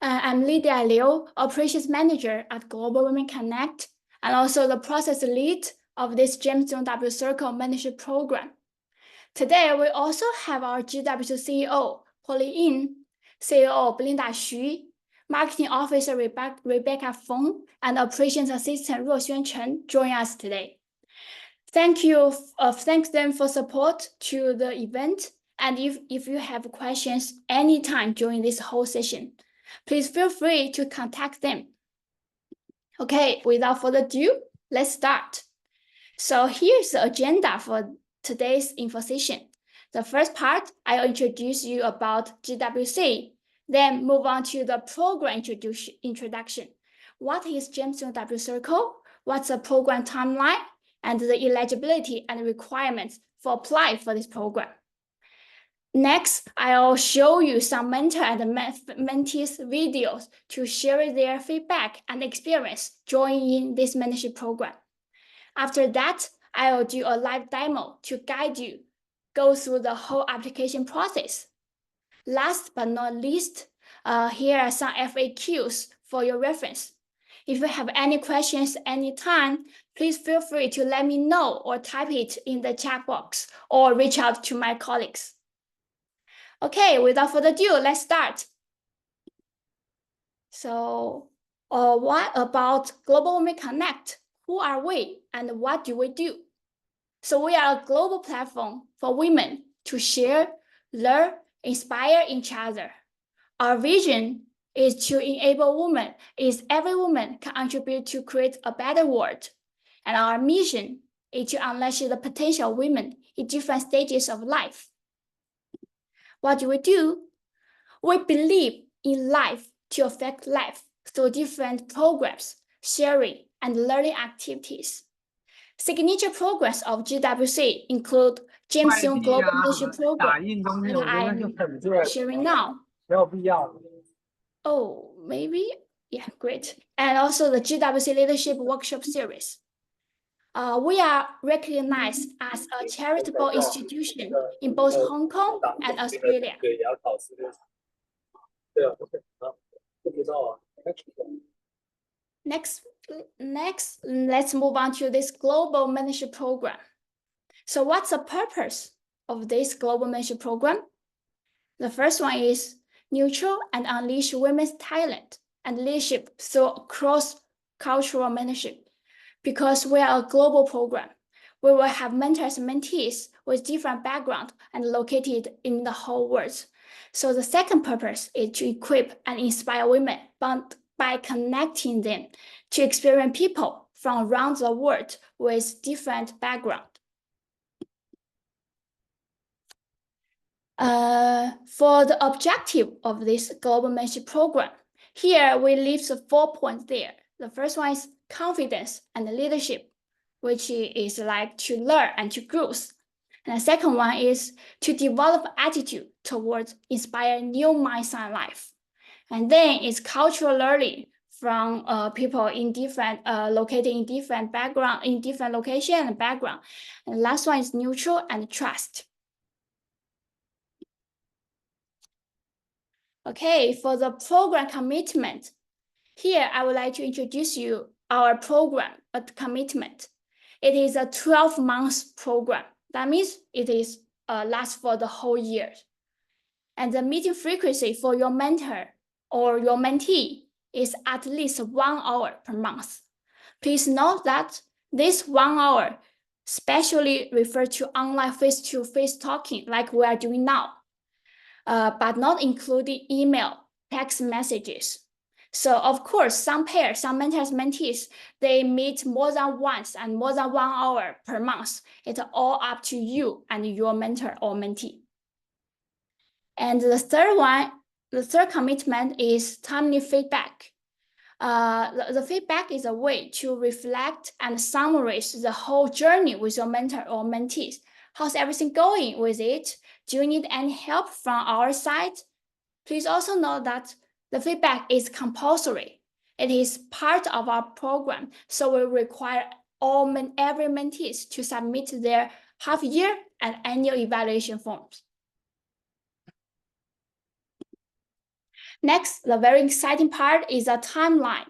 I'm Lydia Liu, Operations Manager at Global Women Connect, and also the process lead of this Gemstone W Circle Mentorship Program. Today, we also have our GW CEO, Polly Yin, CEO Belinda Xu, Marketing Officer Rebecca Feng, and Operations Assistant Ruoxuan Chen join us today. Thanks them for support to the event. And if you have questions anytime during this whole session, please feel free to contact them. Okay, without further ado, let's start. So here's the agenda for today's info session. The first part, I'll introduce you about GWC, then move on to the program introduction. What is Gemstone W Circle? What's the program timeline? And the eligibility and requirements for applying for this program. Next, I'll show you some mentor and mentees videos to share their feedback and experience joining this mentorship program. After that, I'll do a live demo to guide you go through the whole application process. Last but not least, here are some FAQs for your reference. If you have any questions anytime, please feel free to let me know or type it in the chat box or reach out to my colleagues. Okay, without further ado, let's start. So, what about Global Women Connect? Who are we and what do we do? So we are a global platform for women to share, learn, inspire each other. Our vision is to enable women, is every woman can contribute to create a better world. And our mission is to unleash the potential of women in different stages of life. What do? We believe in life to affect life through different programs, sharing, and learning activities. Signature programs of GWC include Gemstone Global Mentorship Program that I'm sharing now. Oh, maybe? Yeah, great. And also the GWC Leadership Workshop Series. We are recognized as a charitable institution in both Hong Kong and Australia. Next, let's move on to this global mentorship program. So what's the purpose of this global mentorship program? The first one is nurture and unleash women's talent and leadership through cross-cultural mentorship. Because we are a global program, we will have mentors and mentees with different backgrounds and located in the whole world. So the second purpose is to equip and inspire women by connecting them to experience people from around the world with different backgrounds. For the objective of this global mentorship program, here we list the 4 points there. The first one is confidence and leadership, which is like to learn and to grow. And the second one is to develop attitude towards inspire new mindset in life. And then it's cultural learning from people in different located in different background, in different location and background. And the last one is neutral and trust. Okay, for the program commitment, here I would like to introduce you our program commitment. It is a 12-month program. That means it is lasts for the whole year. And the meeting frequency for your mentor or your mentee is at least 1 hour per month. Please note that this 1 hour specially refers to online face-to-face talking like we are doing now, but not including email, text messages. So of course, some pairs, some mentors, mentees, they meet more than once and more than 1 hour per month. It's all up to you and your mentor or mentee. And the third commitment is timely feedback. The feedback is a way to reflect and summarize the whole journey with your mentor or mentees. How's everything going with it? Do you need any help from our side? Please also know that the feedback is compulsory. It is part of our program, so we require every mentees to submit their half-year and annual evaluation forms. Next, the very exciting part is a timeline.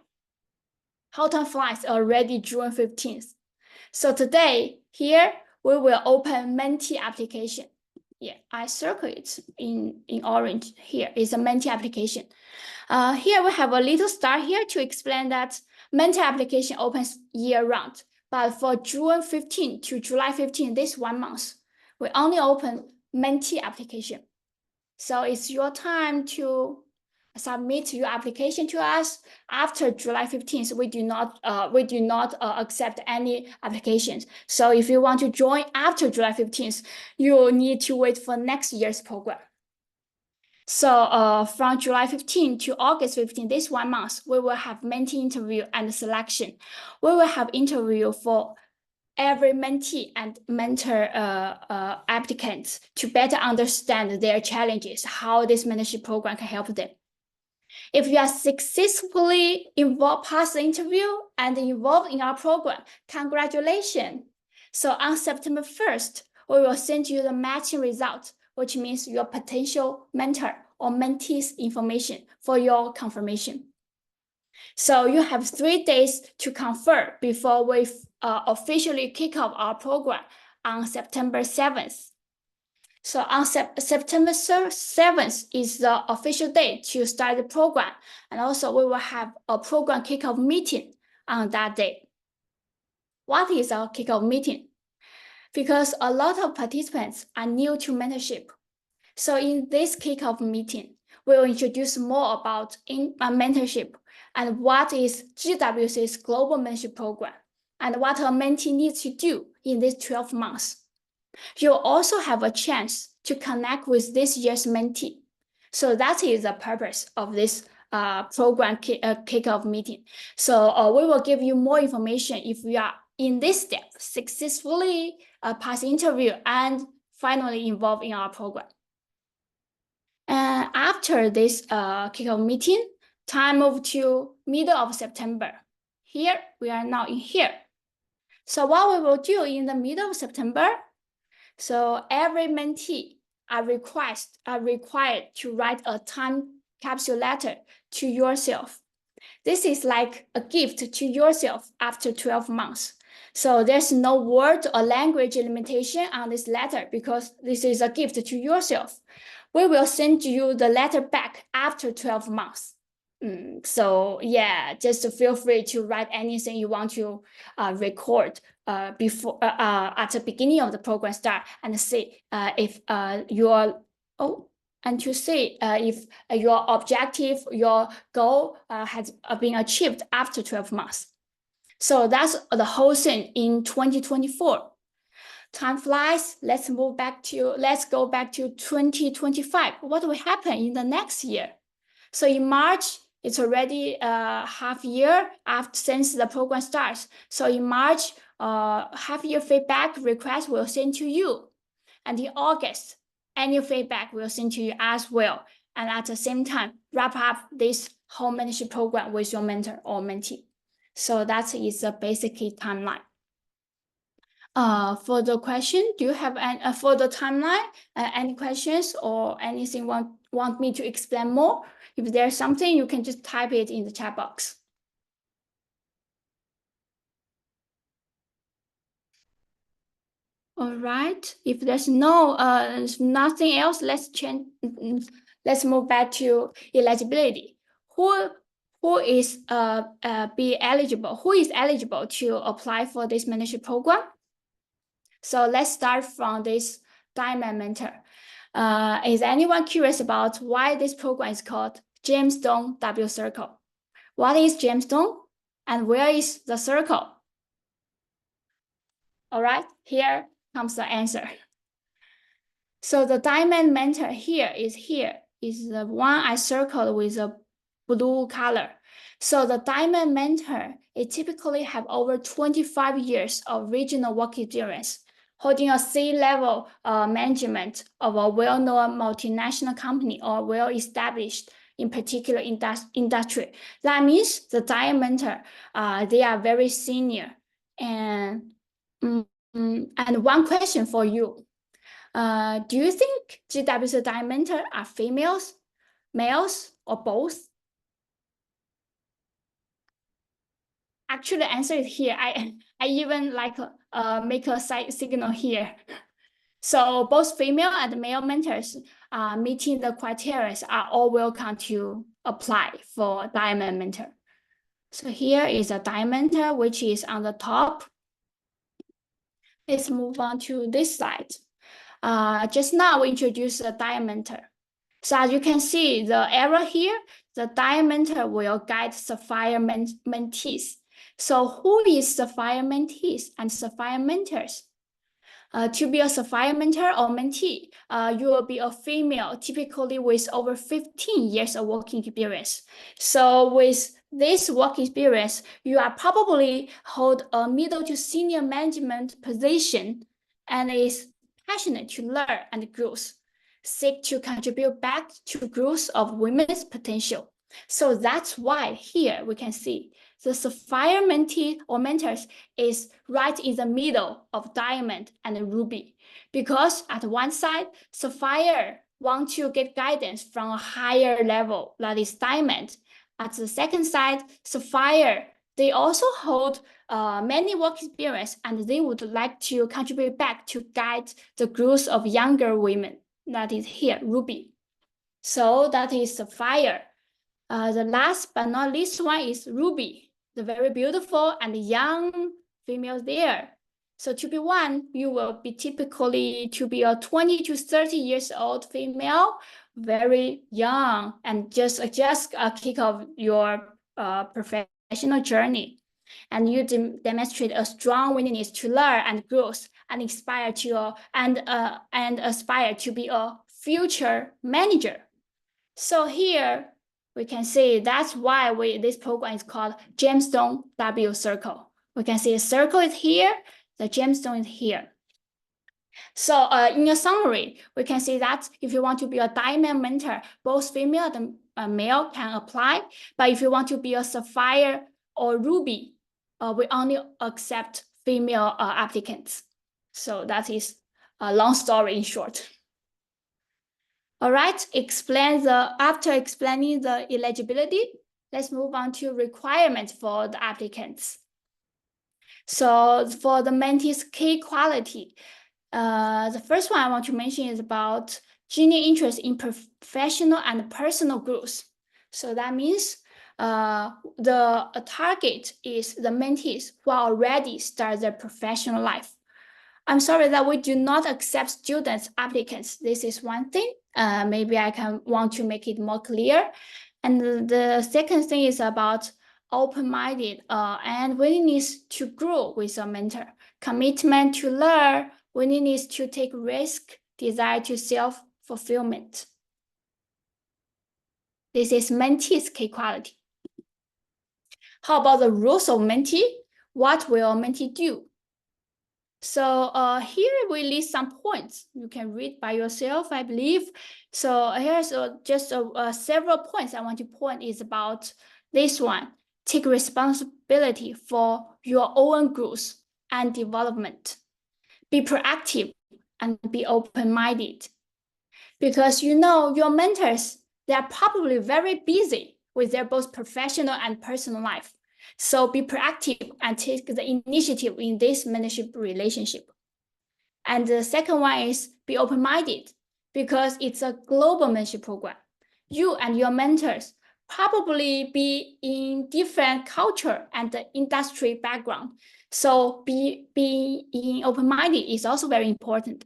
How time flies, already June 15th. So today, here, we will open mentee application. Yeah, I circle it in orange. Here is a mentee application. Here we have a little star here to explain that mentee application opens year-round. But for June 15 to July 15, this 1 month, we only open mentee application. So it's your time to submit your application to us. After July 15th, we do not accept any applications. So if you want to join after July 15th, you need to wait for next year's program. So from July 15 to August 15, this 1 month, we will have mentee interview and selection. We will have interview for every mentee and mentor applicants to better understand their challenges, how this mentorship program can help them. If you are successfully past the interview and involved in our program, congratulations. So on September 1st, we will send you the matching result, which means your potential mentor or mentee's information for your confirmation. So you have 3 days to confirm before we officially kick off our program on September 7th. So on September 7th is the official date to start the program. And also we will have a program kickoff meeting on that day. What is our kickoff meeting? Because a lot of participants are new to mentorship. So in this kickoff meeting, we will introduce more about mentorship and what is GWC's global mentorship program and what a mentee needs to do in these 12 months. You'll also have a chance to connect with this year's mentee. So that is the purpose of this program kickoff meeting. So we will give you more information if we are in this step, successfully pass interview and finally involved in our program. And after this kickoff meeting, time move to middle of September. Here, we are now in here. So what we will do in the middle of September, so every mentee are required to write a time capsule letter to yourself. This is like a gift to yourself after 12 months. So there's no word or language limitation on this letter because this is a gift to yourself. We will send you the letter back after 12 months. So yeah, just feel free to write anything you want to record before at the beginning of the program start and see if if your objective, your goal has been achieved after 12 months. So that's the whole thing in 2024. Time flies. Let's go back to 2025. What will happen in the next year? So in March, it's already half year since the program starts. So in March, half year feedback request will send to you. And in August, annual feedback will send to you as well. And at the same time, wrap up this whole mentorship program with your mentor or mentee. So that is the basic timeline. For the question, do you have any, for the timeline, any questions or anything want me to explain more? If there's something, you can just type it in the chat box. All right. If there's nothing else, let's move back to eligibility. Who is eligible to apply for this mentorship program? So let's start from this Diamond Mentor. Is anyone curious about why this program is called Gemstone W Circle? What is Gemstone and where is the circle? All right, here comes the answer. So the Diamond Mentor here is the one I circled with a blue color. So the Diamond Mentor, it typically have over 25 years of regional work experience, holding a C-level management of a well-known multinational company or well-established in particular industry. That means the Diamond Mentor, they are very senior. And one question for you. Do you think GWC Diamond Mentor are females, males, or both? Actually, the answer is here. I even like make a side signal here. So both female and male mentors meeting the criteria are all welcome to apply for Diamond Mentor. So here is a Diamond Mentor, which is on the top. Let's move on to this slide. Just now we introduced the Diamond Mentor. So as you can see, the arrow here, the Diamond Mentor will guide Sapphire mentees. So who is Sapphire mentees and Sapphire mentors? To be a Sapphire mentor or mentee, you will be a female, typically with over 15 years of working experience. So with this work experience, you are probably hold a middle to senior management position and is passionate to learn and growth, seek to contribute back to growth of women's potential. So that's why here we can see the Sapphire mentee or mentors is right in the middle of Diamond and Ruby, because at one side, Sapphire want to get guidance from a higher level, that is Diamond. At the second side, Sapphire, they also hold many work experience and they would like to contribute back to guide the growth of younger women. That is here, Ruby. So that is Sapphire. The last but not least one is Ruby, the very beautiful and young female there. So to be one, you will be typically to be a 20 to 30 years old female, very young, and just kick off your professional journey. And you demonstrate a strong willingness to learn and growth, and aspire to be a future manager. So here we can see that's why this program is called Gemstone W Circle. We can see the circle is here, the gemstone is here. So in a summary, we can see that if you want to be a Diamond mentor, both female and male can apply. But if you want to be a Sapphire or Ruby, we only accept female applicants. So that is a long story in short. All right, after explaining the eligibility, let's move on to requirements for the applicants. So for the mentee's key quality, the first one I want to mention is about genuine interest in professional and personal growth. So that means the target is the mentees who are already started their professional life. I'm sorry that we do not accept students applicants. This is one thing. Maybe I want to make it more clear. And the second thing is about open-minded and willingness to grow with a mentor, commitment to learn, willingness to take risk, desire to self-fulfillment. This is mentee's key quality. How about the rules of mentee? What will a mentee do? So here we list some points. You can read by yourself, I believe. So here's just several points I want to point is about this one. Take responsibility for your own growth and development. Be proactive and be open-minded. Because you know your mentors, they are probably very busy with their both professional and personal life. So be proactive and take the initiative in this mentorship relationship. And the second one is be open-minded because it's a global mentorship program. You and your mentors probably be in different culture and industry background. So being open-minded is also very important.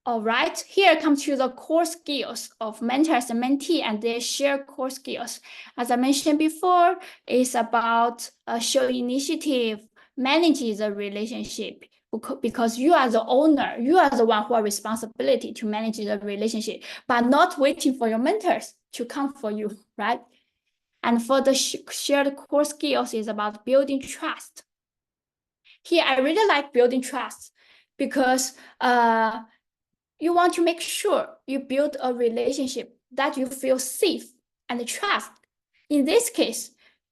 All right, here comes to the core skills of mentors and mentee and their shared core skills. As I mentioned before, it's about showing initiative, managing the relationship, because you are the owner, you are the one who are responsibility to manage the relationship, but not waiting for your mentors to come for you, right? And for the shared core skills is about building trust. Here, I really like building trust because you want to make sure you build a relationship that you feel safe and trust. In this case,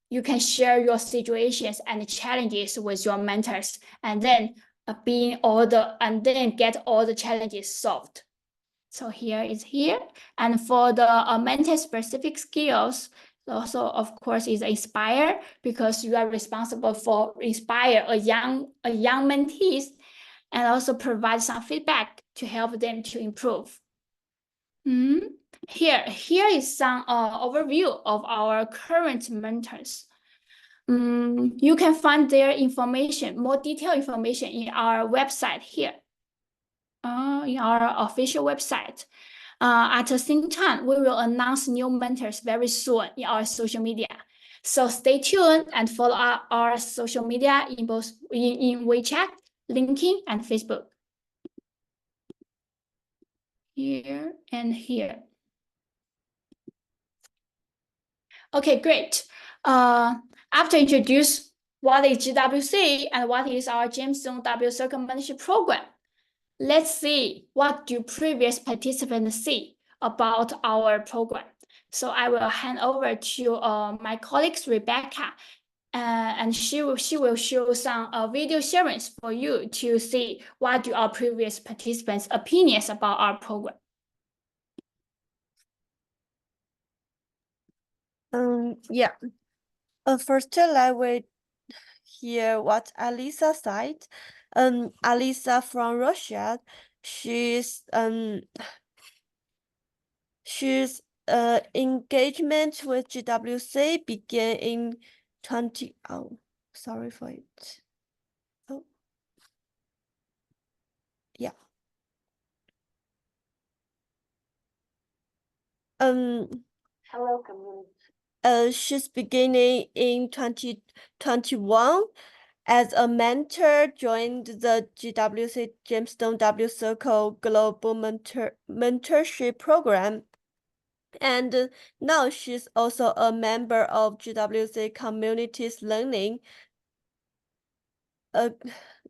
you can share your situations and challenges with your mentors, and then get all the challenges solved. So here is here. And for the mentee specific skills, also of course is inspire, because you are responsible for inspire a young mentees, and also provide some feedback to help them to improve. Here is some overview of our current mentors. You can find their information, more detailed information in our website here, in our official website. At the same time, we will announce new mentors very soon in our social media. So stay tuned and follow our social media in both in WeChat, LinkedIn, and Facebook. Here and here. Okay, great. After introduce what is GWC and what is our Gemstone W Circle Mentorship Program, let's see what do previous participants see about our program. So I will hand over to my colleagues Rebecca, and she will show some video sharings for you to see what do our previous participants' opinions about our program. Yeah. First, I will hear what Alisa said. Alisa from Russia, she's engagement with GWC began in 20. Oh, sorry for it. Oh, yeah. Hello, community. She's beginning in 2021 as a mentor, joined the GWC Gemstone W Circle Global Mentorship Program. And now she's also a member of GWC Communities Learning.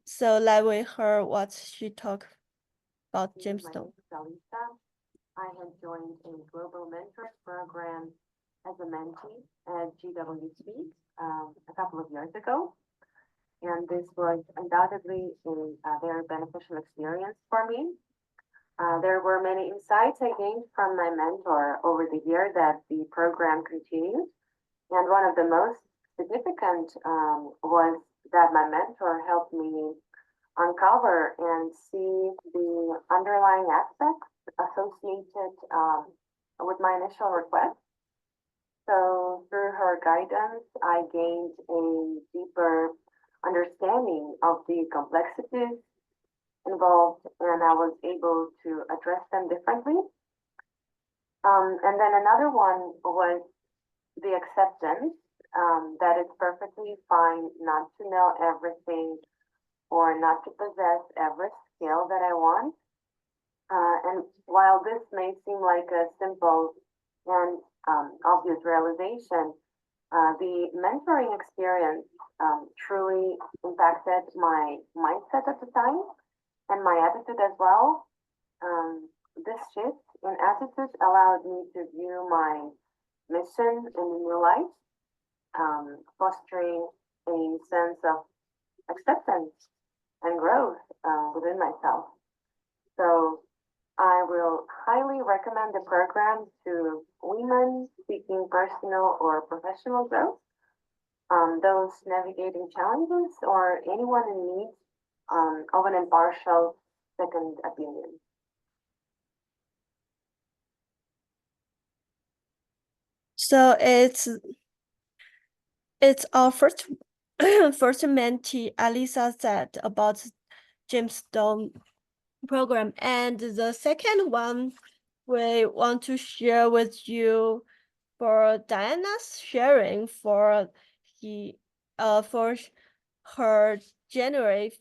So let me hear what she talked about Gemstone. I have joined a global mentors program as a mentee at GWC a couple of years ago. And this was undoubtedly a very beneficial experience for me. There were many insights I gained from my mentor over the year that the program continued. And one of the most significant was that my mentor helped me uncover and see the underlying aspects associated with my initial request. So through her guidance, I gained a deeper understanding of the complexities involved, and I was able to address them differently. And then another one was the acceptance that it's perfectly fine not to know everything or not to possess every skill that I want. And while this may seem like a simple and obvious realization, the mentoring experience truly impacted my mindset at the time and my attitude as well. This shift in attitude allowed me to view my mission in a new light, fostering a sense of acceptance and growth within myself. So I will highly recommend the program to women seeking personal or professional growth, those navigating challenges, or anyone in need of an impartial second opinion. So it's our first mentee, Alisa said about Gemstone program, and the second one we want to share with you for Diana's sharing for her January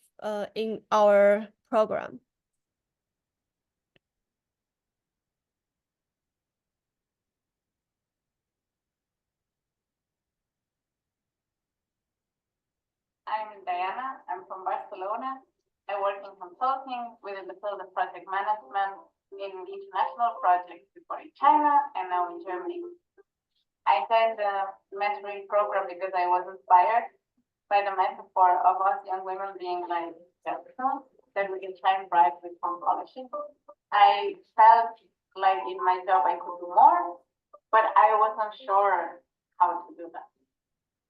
in our program. I'm Diana. I'm from Barcelona. I work in consulting within the field of project management in international projects before in China and now in Germany. I joined the mentoring program because I was inspired by the metaphor of us young women being like Gemstones that we can shine bright with some polishing. I felt like in my job I could do more, but I wasn't sure how to do that.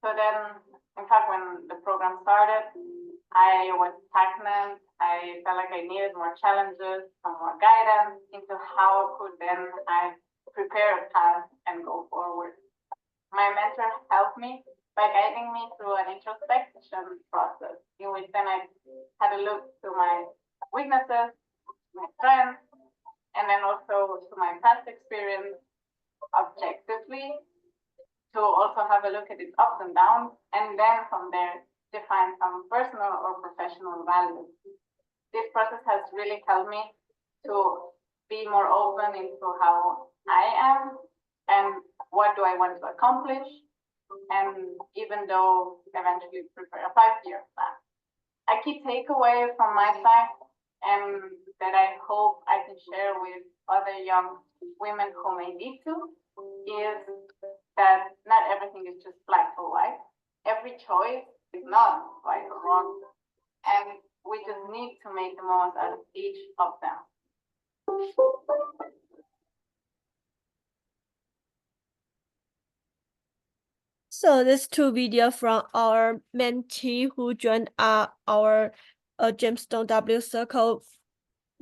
So then, in fact, when the program started, I was stagnant. I felt like I needed more challenges, some more guidance into how could then I prepare a path and go forward. My mentor helped me by guiding me through an introspection process in which then I had a look to my weaknesses, my strengths, and then also to my past experience objectively, to also have a look at its ups and downs, and then from there define some personal or professional values. This process has really helped me to be more open into how I am and what do I want to accomplish, and even though eventually prepare a 5-year plan. A key takeaway from my side, and that I hope I can share with other young women who may need to, is that not everything is just black or white. Every choice is not right or wrong, and we just need to make the most out of each of them. So these two videos from our mentee who joined our Gemstone W Circle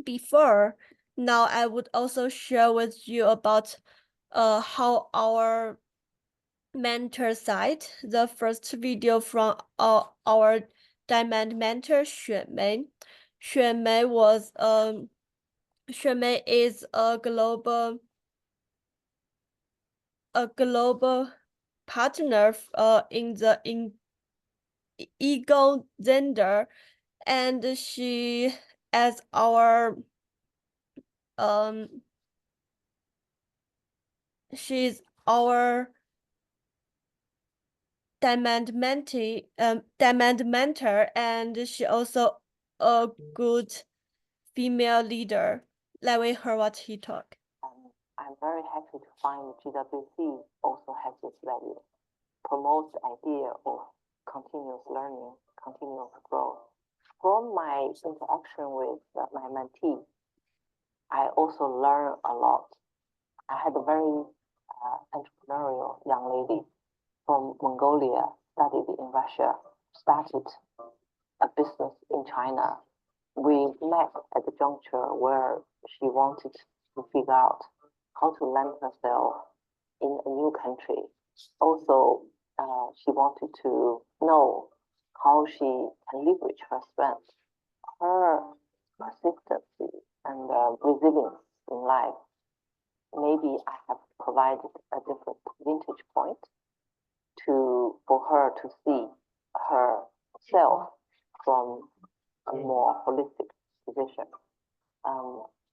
before. Now I would also share with you about how our mentor side. The first video from our diamond mentor Xuanmei. Xuanmei was Xuanmei is a global partner in the ego gender, and she as our she's our diamond mentee, diamond mentor, and she also a good female leader. Let me hear what he talk. I'm very happy to find GWC also has this value, promotes the idea of continuous learning, continuous growth. From my interaction with my mentee, I also learned a lot. I had a very entrepreneurial young lady from Mongolia, studied in Russia, started a business in China. We met at the juncture where she wanted to figure out how to land herself in a new country. Also, she wanted to know how she can leverage her strength, her persistency, and resilience in life. Maybe I have provided a different vintage point for her to see herself from a more holistic position.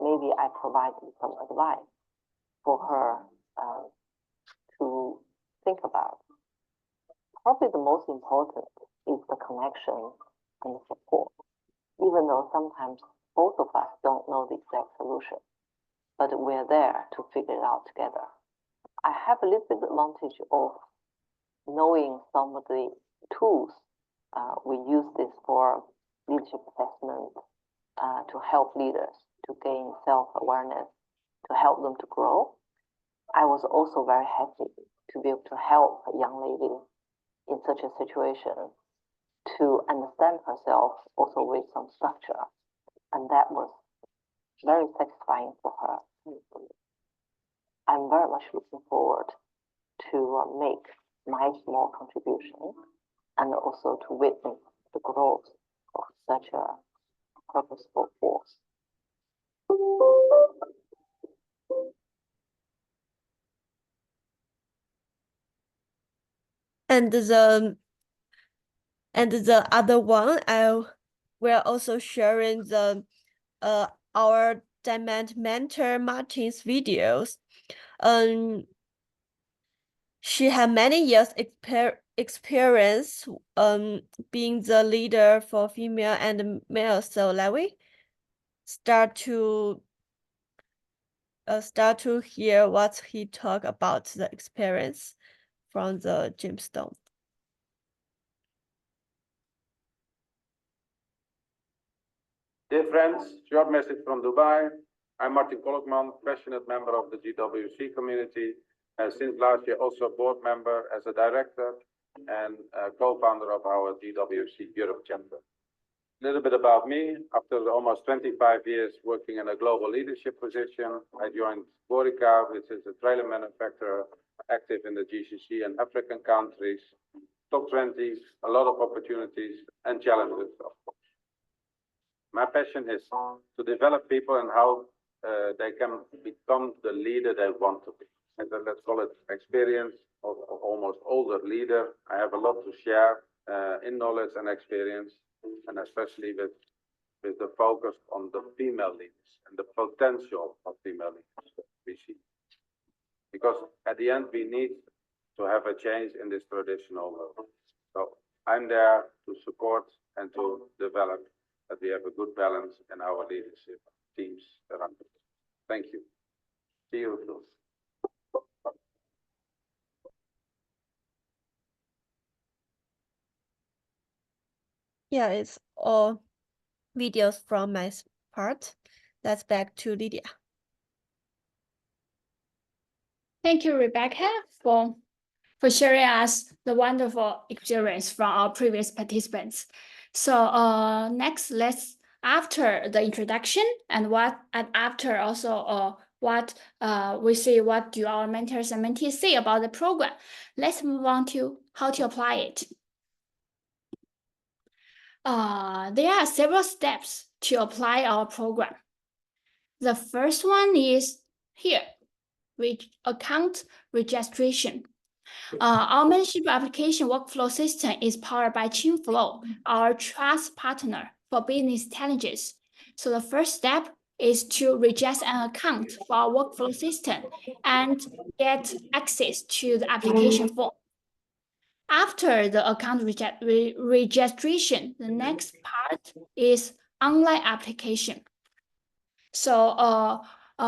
Maybe I provided some advice for her to think about. Probably the most important is the connection and the support, even though sometimes both of us don't know the exact solution, but we're there to figure it out together. I have a little bit advantage of knowing some of the tools. We use this for leadership assessment, to help leaders to gain self-awareness, to help them to grow. I was also very happy to be able to help a young lady in such a situation to understand herself also with some structure. And that was very satisfying for her. I'm very much looking forward to make my small contribution and also to witness the growth of such a purposeful force. And the other one, we're also sharing the our diamond mentor Martin's videos. She had many years experience being the leader for female and male. So let we start to hear what he talk about the experience from the Gemstone. Dear friends, short message from Dubai. I'm Martin Kolkman, passionate member of the GWC community. Since last year, also a board member as a director and co-founder of our GWC Europe chapter. A little bit about me. After almost 25 years working in a global leadership position, I joined Gorica, which is a trailer manufacturer active in the GCC and African countries. Top 20, a lot of opportunities and challenges, of course. My passion is to develop people and how they can become the leader they want to be. And then let's call it experience of almost older leader. I have a lot to share in knowledge and experience, and especially with the focus on the female leaders and the potential of female leaders we see. Because at the end, we need to have a change in this traditional world. So I'm there to support and to develop that we have a good balance in our leadership teams around us. Thank you. See you soon. Yeah, it's all videos from my part. That's back to Lydia. Thank you, Rebecca, for sharing us the wonderful experience from our previous participants. So next, let's, after the introduction and after also what we see, what do our mentors and mentees say about the program, let's move on to how to apply it. There are several steps to apply our program. The first one is here, account registration. Our membership application workflow system is powered by ChinFlow, our trust partner for business intelligence. So the first step is to register an account for our workflow system and get access to the application form. After the account registration, the next part is online application. So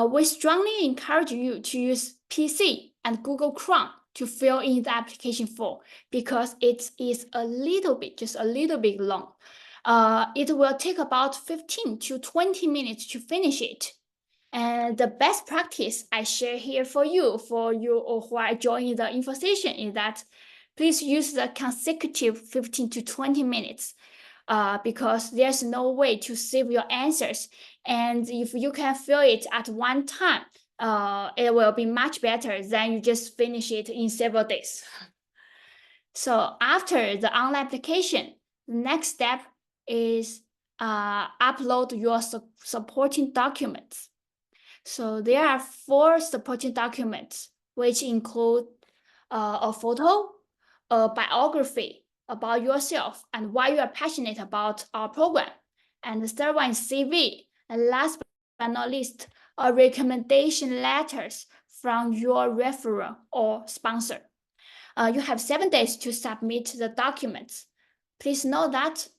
we strongly encourage you to use PC and Google Chrome to fill in the application form because it is just a little bit long. It will take about 15 to 20 minutes to finish it. And the best practice I share here for you or who are joining the info session is that please use the consecutive 15 to 20 minutes because there's no way to save your answers. And if you can fill it at one time, it will be much better than you just finish it in several days. So after the online application, the next step is upload your supporting documents. So there are 4 supporting documents, which include a photo, a biography about yourself and why you are passionate about our program. And the third one is CV. And last but not least, recommendation letters from your referral or sponsor. You have 7 days to submit the documents. Please note that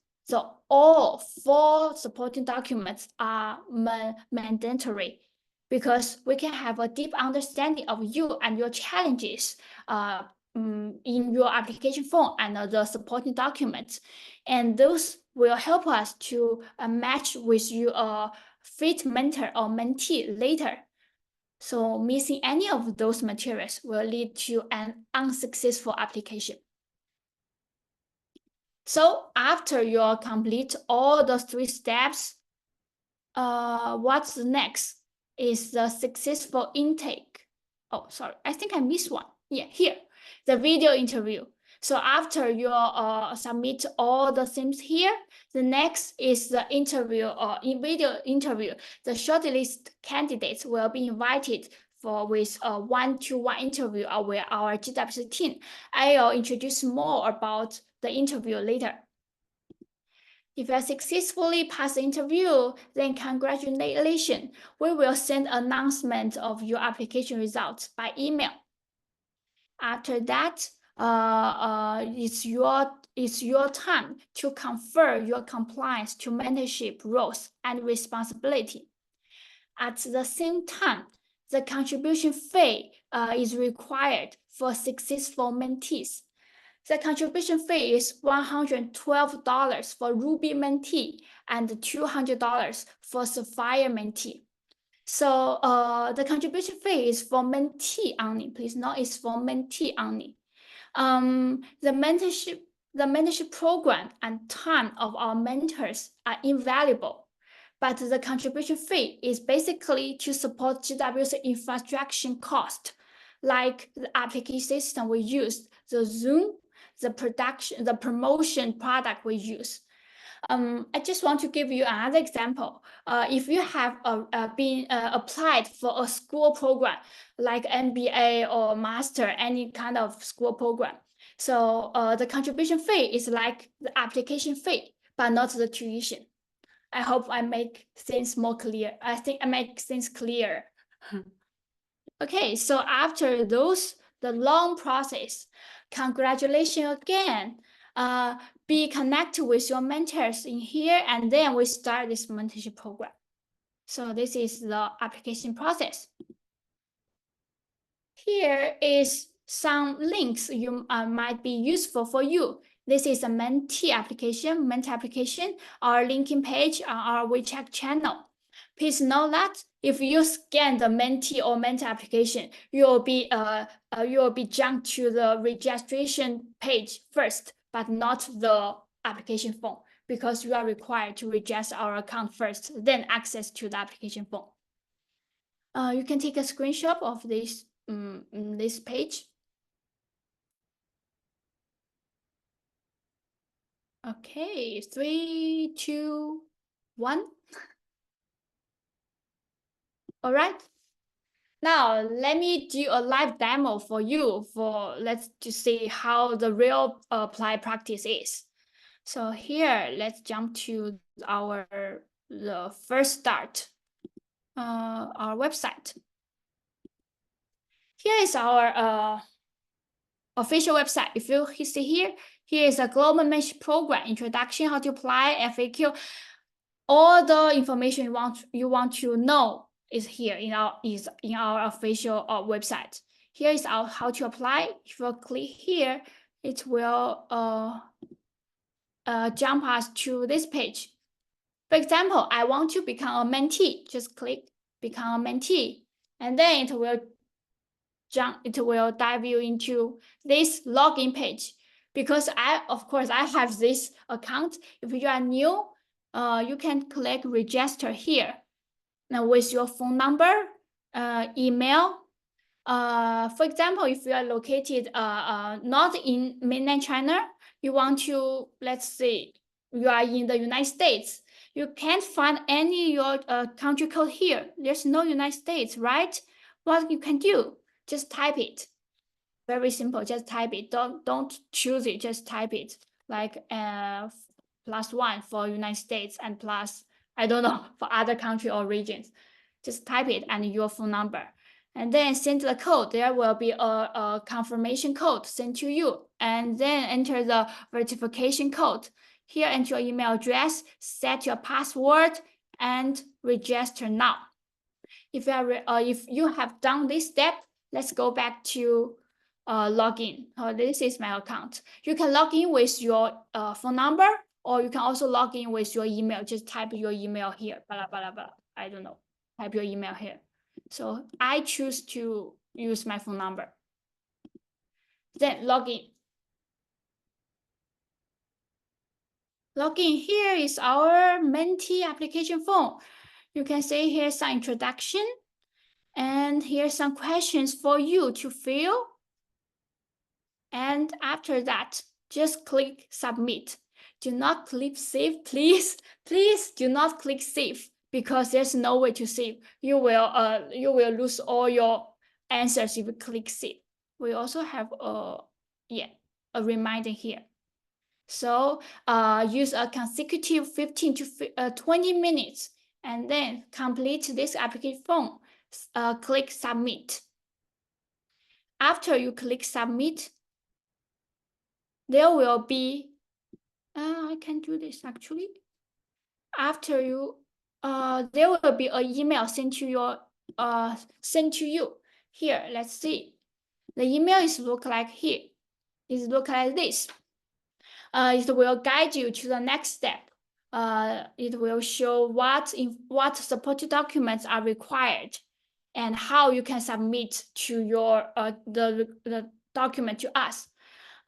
all 4 supporting documents are mandatory because we can have a deep understanding of you and your challenges in your application form and the supporting documents. And those will help us to match with you a fit mentor or mentee later. So missing any of those materials will lead to an unsuccessful application. So after you complete all those 3 steps, what's next is the successful intake. Oh, sorry, I think I missed one. Yeah, here, the video interview. So after you submit all the things here, the next is the interview or video interview. The shortlist candidates will be invited with a 1-to-1 interview with our GWC team. I'll introduce more about the interview later. If you successfully pass the interview, then congratulations. We will send an announcement of your application results by email. After that, it's your time to confirm your compliance to mentorship roles and responsibility. At the same time, the contribution fee is required for successful mentees. The contribution fee is $112 for Ruby mentee and $200 for Sapphire mentee. So the contribution fee is for mentee only. Please note it's for mentee only. The mentorship program and time of our mentors are invaluable, but the contribution fee is basically to support GW's infrastructure cost, like the application system we use, the Zoom, the promotion product we use. I just want to give you another example. If you have been applied for a school program like MBA or master, any kind of school program, so the contribution fee is like the application fee, but not the tuition. I hope I make things more clear. I think I make things clear. Okay, so after the long process, congratulations again. Be connected with your mentors in here, and then we start this mentorship program. So this is the application process. Here is some links you might be useful for you. This is a mentee application, our linking page on our WeChat channel. Please know that if you scan the mentee or mentee application, you will be jumped to the registration page first, but not the application form, because you are required to register our account first, then access to the application form. You can take a screenshot of this page. Okay, 3, 2, 1. All right. Now let me do a live demo for you. Let's just see how the real apply practice is. So here, let's jump to the first start, our website. Here is our official website. If you see here is a global mentorship program, introduction, how to apply, FAQ. All the information you want to know is here in our official website. Here is our how to apply. If you click here, it will jump us to this page. For example, I want to become a mentee. Just click become a mentee, and then it will dive you into this login page. Because of course I have this account. If you are new, you can click register here. Now with your phone number, email. For example, if you are located not in mainland China, you want to, let's say, you are in the United States. You can't find any your country code here. There's no United States, right? What you can do? Just type it. Very simple. Just type it. Don't choose it. Just type it. Like +1 for United States and plus, I don't know, for other country or regions. Just type it and your phone number. And then send the code. There will be a confirmation code sent to you. And then enter the verification code. Here, enter your email address, set your password, and register now. If you have done this step, let's go back to login. This is my account. You can log in with your phone number, or you can also log in with your email. Just type your email here. Blah, blah, blah. I don't know. Type your email here. So I choose to use my phone number. Then log in. Login here is our mentee application form. You can see here some introduction, and here's some questions for you to fill. And after that, just click submit. Do not click save, please. Please do not click save, because there's no way to save. You will lose all your answers if you click save. We also have a reminder here. So use a consecutive 15 to 20 minutes, and then complete this application form. Click submit. After you click submit, there will be, I can do this actually. After you, there will be an email sent to you. Here, let's see. The email is look like here. It look like this. It will guide you to the next step. it will show what supporting documents are required and how you can submit to your the document to us.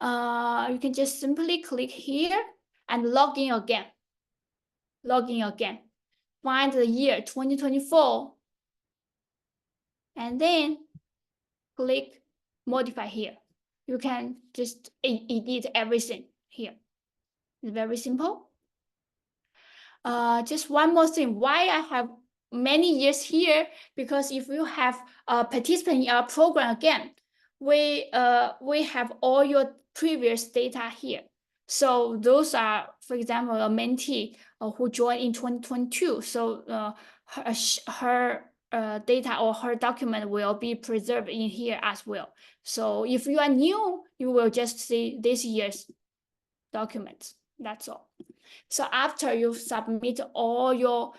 You can just simply click here and log in again. Log in again. Find the year 2024. And then click modify here. You can just edit everything here. It's very simple. Just one more thing, why I have many years here, because if you have a participant in our program again, we have all your previous data here. So those are, for example, a mentee who joined in 2022. So her data or her document will be preserved in here as well. So if you are new, you will just see this year's documents. That's all. So after you submit all your,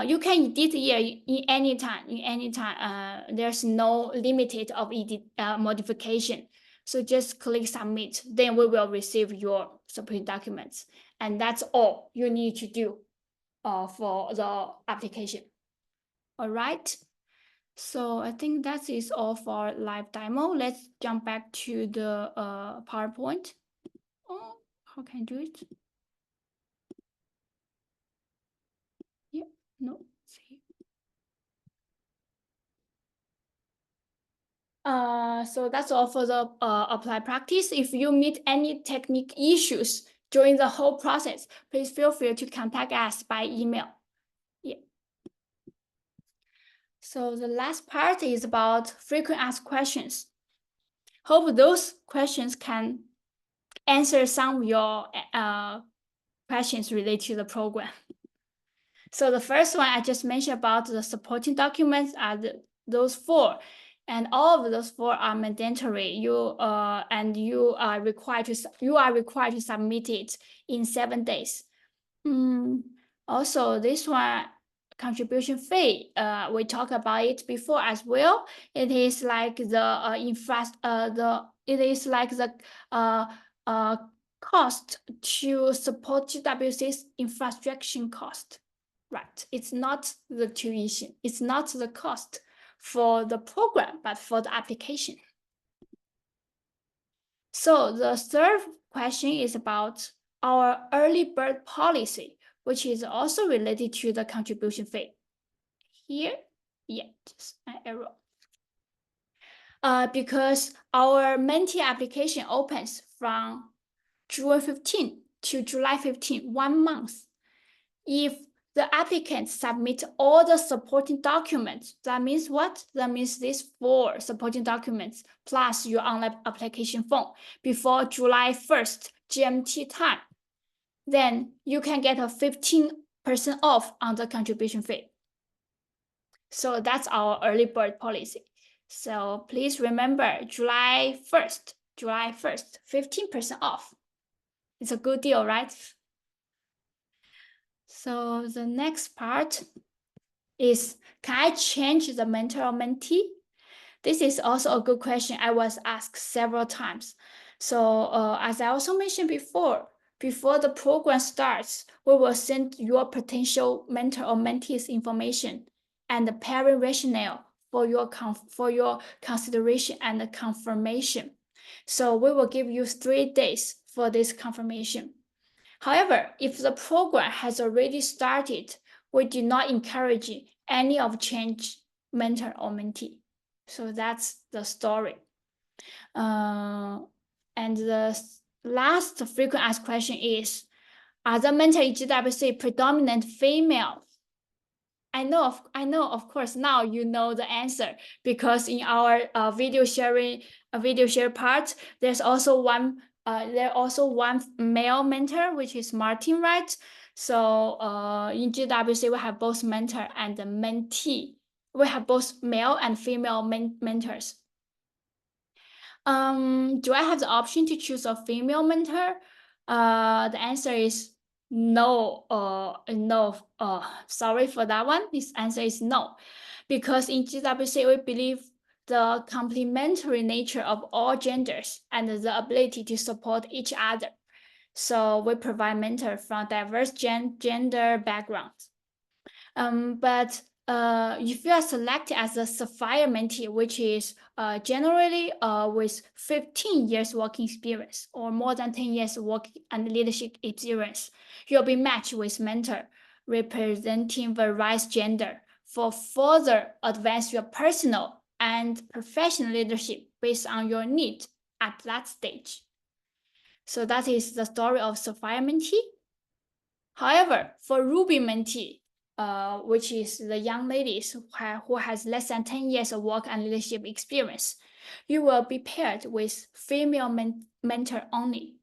you can edit here in any time. There's no limit of edit modification. So just click submit. Then we will receive your supporting documents, and that's all you need to do for the application. All right. So I think that is all for live demo. Let's jump back to the PowerPoint. Oh, how can I do it? Yeah, no, see. So that's all for the apply practice. If you meet any technical issues during the whole process, please feel free to contact us by email. Yeah. So the last part is about frequent asked questions. Hope those questions can answer some of your questions related to the program. So the first one I just mentioned about the supporting documents are those 4, and all of those 4 are mandatory. You are required to submit it in 7 days. Also, this one, contribution fee, we talked about it before as well. It is like the cost to support GWC's infrastructure cost. Right, it's not the tuition, it's not the cost for the program, but for the application. So the third question is about our early bird policy, which is also related to the contribution fee. Here, yeah, just an arrow. Because our mentee application opens from June 15 to July 15, 1 month. If the applicant submit all the supporting documents, that means what? That means these 4 supporting documents plus your online application form before July 1st GMT time, then you can get a 15% off on the contribution fee. So that's our early bird policy. So please remember July 1st, 15% off. It's a good deal, right? So the next part is, can I change the mentor or mentee? This is also a good question. I was asked several times. So as I also mentioned before the program starts, we will send your potential mentor or mentee's information and the pairing rationale for your consideration and confirmation. So we will give you 3 days for this confirmation. However, if the program has already started, we do not encourage any of change mentor or mentee. So that's the story. And the last frequent asked question is, are the mentor in GWC predominant female? I know, of course, now you know the answer, because in our video share part, there's also one male mentor, which is Martin, right? So in GWC, we have both mentor and the mentee. We have both male and female mentors. Do I have the option to choose a female mentor? The answer is no. No. Sorry for that one. This answer is no, because in GWC we believe the complementary nature of all genders and the ability to support each other. So we provide mentors from diverse gender backgrounds. But if you are selected as a Sapphire mentee, which is generally with 15 years working experience or more than 10 years work and leadership experience, you'll be matched with mentor representing various gender for further advance your personal and professional leadership based on your need at that stage. So that is the story of Sapphire mentee. However, for Ruby mentee, which is the young ladies who has less than 10 years of work and leadership experience, you will be paired with female mentor only,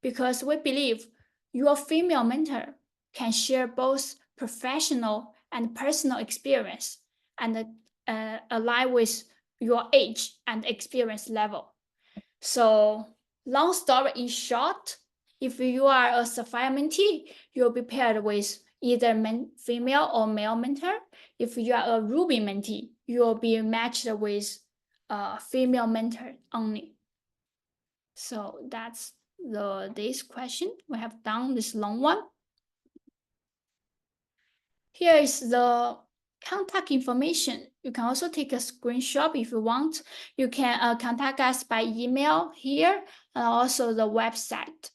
because we believe your female mentor can share both professional and personal experience and align with your age and experience level. So long story in short, if you are a Sapphire mentee, you'll be paired with either female or male mentor. If you are a Ruby mentee, you'll be matched with a female mentor only. So that's this question. We have done this long one. Here is the contact information. You can also take a screenshot if you want. You can contact us by email here and also the website.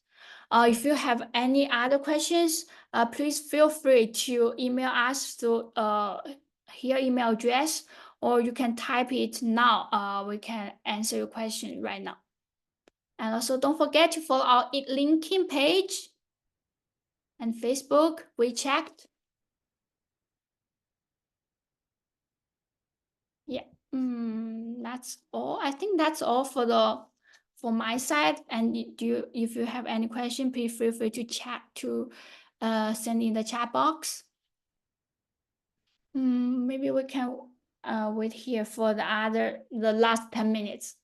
If you have any other questions, please feel free to email us through here email address, or you can type it now. We can answer your question right now. And also don't forget to follow our LinkedIn page and Facebook, WeChat. Yeah, that's all. I think that's all for my side. And if you have any question, please feel free to send in the chat box. Maybe we can wait here for the last 10 minutes.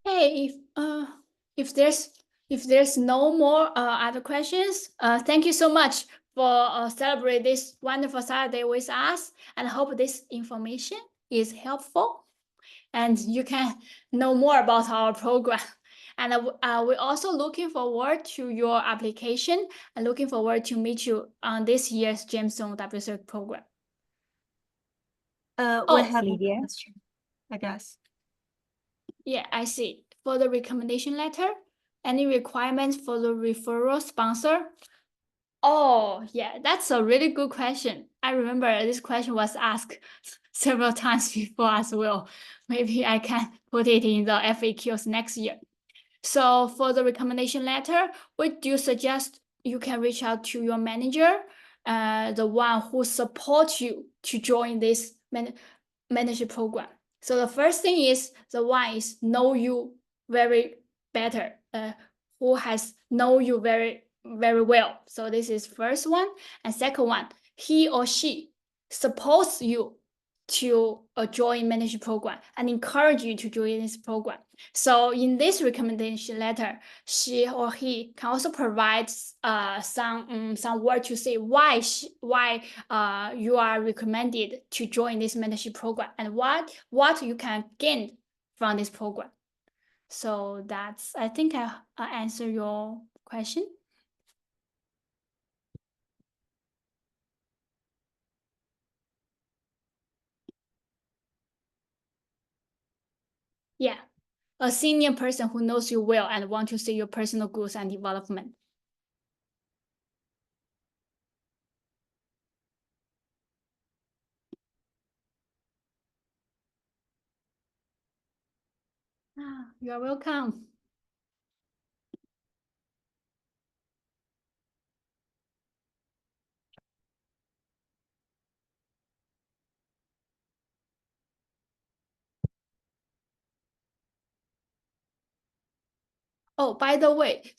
Hey, if there's no more other questions, thank you so much for celebrate this wonderful Saturday with us, and I hope this information is helpful and you can know more about our program. And we're also looking forward to your application and looking forward to meet you on this year's Gemstone WCERC program. We have Lydia. a question, I guess. Yeah, I see. For the recommendation letter, any requirements for the referral sponsor? Oh, yeah, that's a really good question. I remember this question was asked several times before as well. Maybe I can put it in the FAQs next year. So for the recommendation letter, we do suggest you can reach out to your manager, the one who supports you to join this mentorship program. So the first thing is the one is know you very better, who has know you very well. So this is first one. And second one, he or she supports you to join mentorship program and encourage you to join this program. So in this recommendation letter, she or he can also provide some word to say why you are recommended to join this mentorship program and what you can gain from this program. So that's, I think I answer your question. Yeah, a senior person who knows you well and want to see your personal growth and development. You are welcome. Oh, by the way,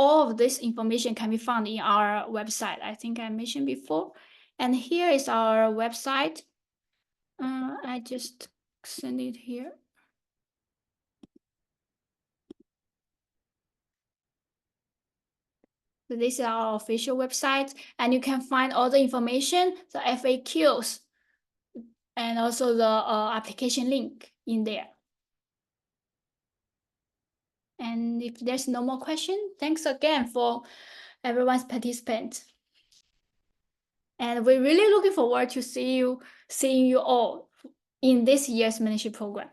all of this information can be found in our website. I think I mentioned before. And here is our website. I just send it here. So this is our official website, and you can find all the information, the FAQs, and also the application link in there. And if there's no more question, thanks again for everyone's participant. And we're really looking forward to seeing you all in this year's mentorship program.